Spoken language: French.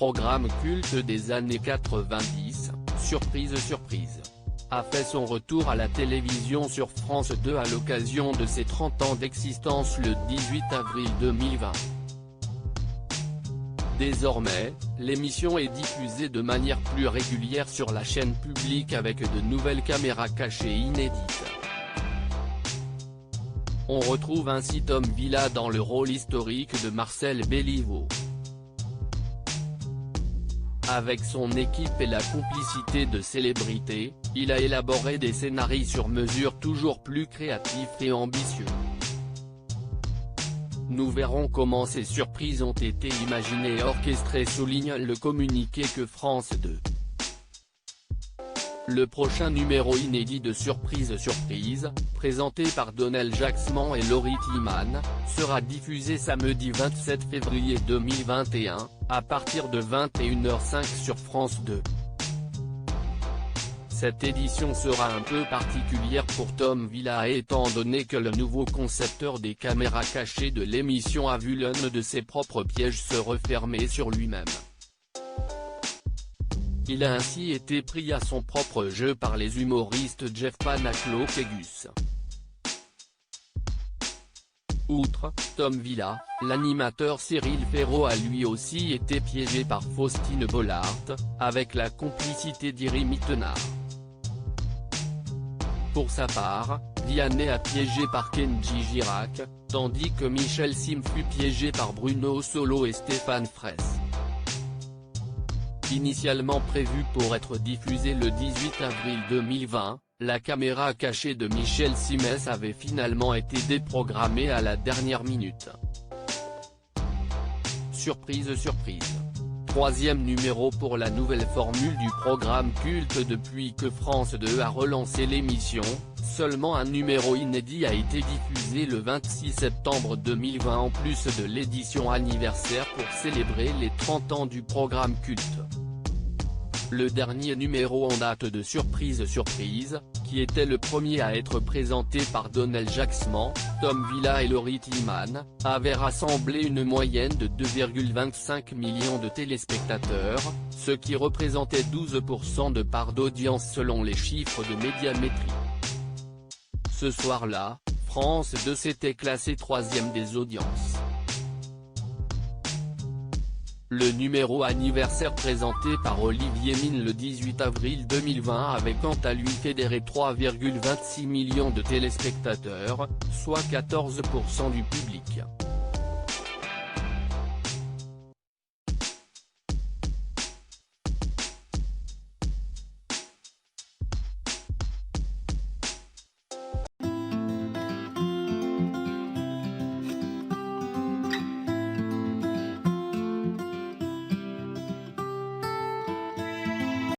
programme culte des années 90, Surprise surprise, a fait son retour à la télévision sur France 2 à l'occasion de ses 30 ans d'existence le 18 avril 2020. Désormais, l'émission est diffusée de manière plus régulière sur la chaîne publique avec de nouvelles caméras cachées inédites. On retrouve ainsi Tom Villa dans le rôle historique de Marcel Béliveau. Avec son équipe et la complicité de célébrités, il a élaboré des scénarios sur mesure toujours plus créatifs et ambitieux. Nous verrons comment ces surprises ont été imaginées et orchestrées, souligne le communiqué que France 2. Le prochain numéro inédit de Surprise surprise, présenté par Donel Jacksman et Laurie Tillman, sera diffusé samedi 27 février 2021, à partir de 21h05 sur France 2. Cette édition sera un peu particulière pour Tom Villa étant donné que le nouveau concepteur des caméras cachées de l'émission a vu l'un de ses propres pièges se refermer sur lui-même. Il a ainsi été pris à son propre jeu par les humoristes Jeff Panaclock et Gus. Outre Tom Villa, l'animateur Cyril Ferraud a lui aussi été piégé par Faustine Bollard, avec la complicité d'Iri Mittenard. Pour sa part, Vianney a piégé par Kenji Girac, tandis que Michel Sim fut piégé par Bruno Solo et Stéphane Fraisse. Initialement prévue pour être diffusée le 18 avril 2020, la caméra cachée de Michel Simès avait finalement été déprogrammée à la dernière minute. Surprise surprise. Troisième numéro pour la nouvelle formule du programme culte depuis que France 2 a relancé l'émission, seulement un numéro inédit a été diffusé le 26 septembre 2020 en plus de l'édition anniversaire pour célébrer les 30 ans du programme culte. Le dernier numéro en date de Surprise surprise, qui était le premier à être présenté par Donel Jacksman, Tom Villa et Laurie Tillman, avait rassemblé une moyenne de 2,25 millions de téléspectateurs, ce qui représentait 12% de part d'audience selon les chiffres de Médiamétrie. Ce soir-là, France 2 s'était classé troisième des audiences. Le numéro anniversaire présenté par Olivier Mine le 18 avril 2020 avait quant à lui fédéré 3,26 millions de téléspectateurs, soit 14% du public.